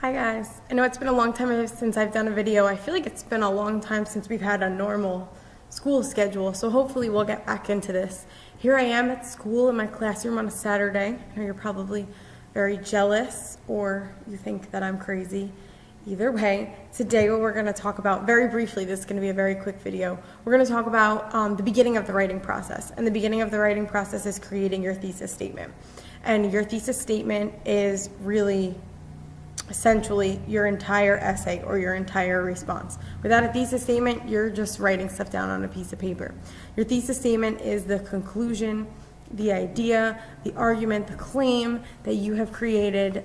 Hi guys. I know it's been a long time since I've done a video. I feel like it's been a long time since we've had a normal school schedule, so hopefully we'll get back into this. Here I am at school in my classroom on a Saturday. I know you're probably very jealous or you think that I'm crazy. Either way, today what we're going to talk about, very briefly, this is going to be a very quick video, we're going to talk about the beginning of the writing process. And the beginning of the writing process is creating your thesis statement. And your thesis statement is really essentially your entire essay or your entire response. Without a thesis statement, you're just writing stuff down on a piece of paper. Your thesis statement is the conclusion, the idea, the argument, the claim that you have created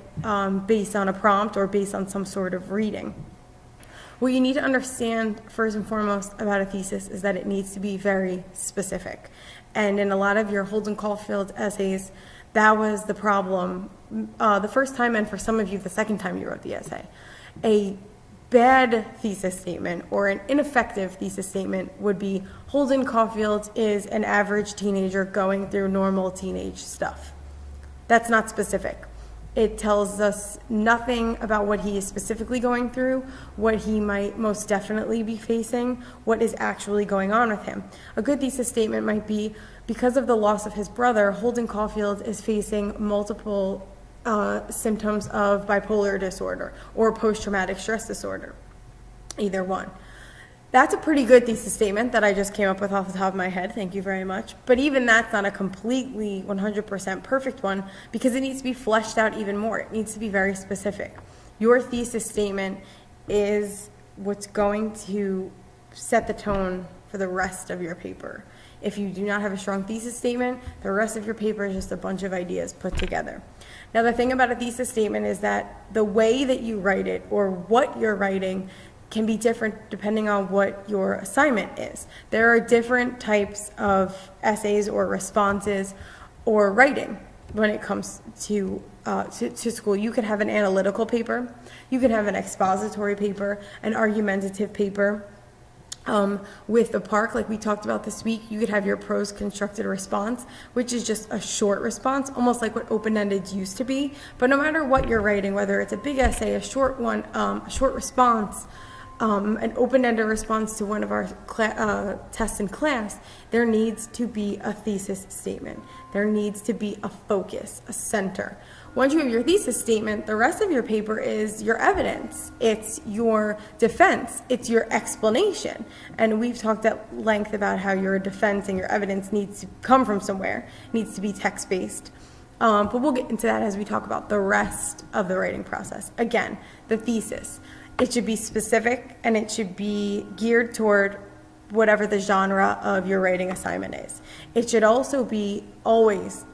based on a prompt or based on some sort of reading. What you need to understand first and foremost about a thesis is that it needs to be very specific. And in a lot of your Holden Caulfield essays, that was the problem the first time, and for some of you, the second time you wrote the essay. A bad thesis statement or an ineffective thesis statement would be Holden Caulfield is an average teenager going through normal teenage stuff. That's not specific. It tells us nothing about what he is specifically going through, what he might most definitely be facing, what is actually going on with him. A good thesis statement might be, because of the loss of his brother, Holden Caulfield is facing multiple symptoms of bipolar disorder or post-traumatic stress disorder, either one. That's a pretty good thesis statement that I just came up with off the top of my head. Thank you very much. But even that's not a completely 100% perfect one because it needs to be fleshed out even more. It needs to be very specific. Your thesis statement is what's going to set the tone for the rest of your paper. If you do not have a strong thesis statement, the rest of your paper is just a bunch of ideas put together. Now, the thing about a thesis statement is that the way that you write it or what you're writing can be different depending on what your assignment is. There are different types of essays or responses or writing when it comes to school. You could have an analytical paper, you could have an expository paper, an argumentative paper. With the park, like we talked about this week, you could have your prose constructed response, which is just a short response, almost like what open-ended used to be. But no matter what you're writing, whether it's a big essay, a short one, a short response, an open-ended response to one of our tests in class, there needs to be a thesis statement. There needs to be a focus, a center. Once you have your thesis statement, the rest of your paper is your evidence. It's your defense. It's your explanation. And we've talked at length about how your defense and your evidence needs to come from somewhere. It needs to be text-based. But we'll get into that as we talk about the rest of the writing process. Again, the thesis. It should be specific and it should be geared toward whatever the genre of your writing assignment is. It should also be always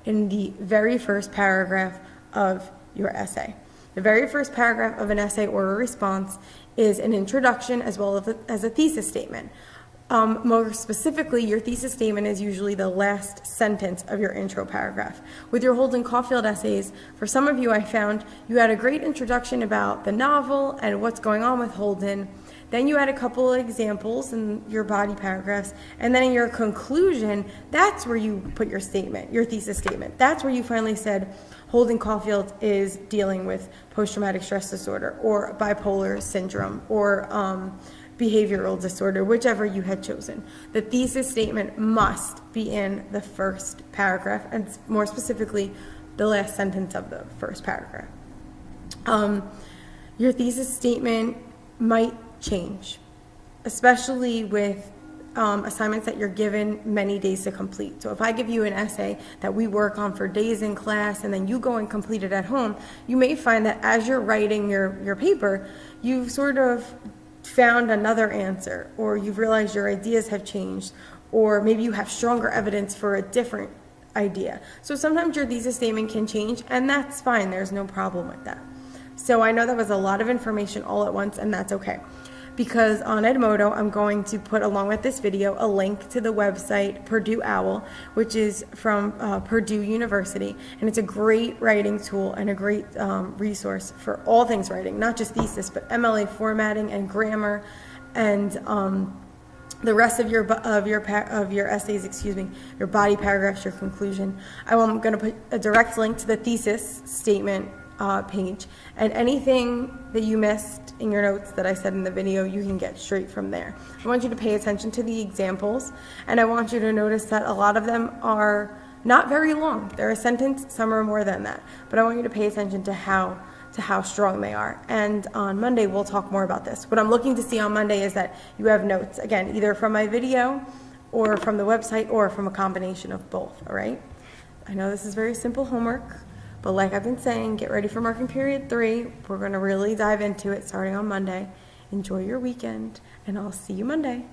in the very first paragraph of your essay. The very first paragraph of an essay or a response is an introduction as well as a thesis statement. More specifically, your thesis statement is usually the last sentence of your intro paragraph. With your Holden Caulfield essays, for some of you I found you had a great introduction about the novel and what's going on with Holden. Then you had a couple of examples in your body paragraphs, and then in your conclusion, that's where you put your statement, your thesis statement. That's where you finally said Holden Caulfield is dealing with post-traumatic stress disorder or bipolar syndrome or behavioral disorder, whichever you had chosen. The thesis statement must be in the first paragraph, and more specifically, the last sentence of the first paragraph. Your thesis statement might change, especially with assignments that you're given many days to complete. So if I give you an essay that we work on for days in class and then you go and complete it at home, you may find that as you're writing your paper, you've sort of found another answer, or you've realized your ideas have changed, or maybe you have stronger evidence for a different idea. So sometimes your thesis statement can change, and that's fine. There's no problem with that. So I know that was a lot of information all at once, and that's okay. Because on Edmodo, I'm going to put, along with this video, a link to the website Purdue OWL, which is from Purdue University. And it's a great writing tool and a great resource for all things writing, not just thesis, but MLA formatting and grammar and the rest of your essays, your body paragraphs, your conclusion. I'm going to put a direct link to the thesis statement page. And anything that you missed in your notes that I said in the video, you can get straight from there. I want you to pay attention to the examples, and I want you to notice that a lot of them are not very long. They're a sentence, some are more than that. But I want you to pay attention to how strong they are. And on Monday, we'll talk more about this. What I'm looking to see on Monday is that you have notes, again, either from my video or from the website or from a combination of both, all right? I know this is very simple homework, but like I've been saying, get ready for marking period 3. We're going to really dive into it starting on Monday. Enjoy your weekend, and I'll see you Monday.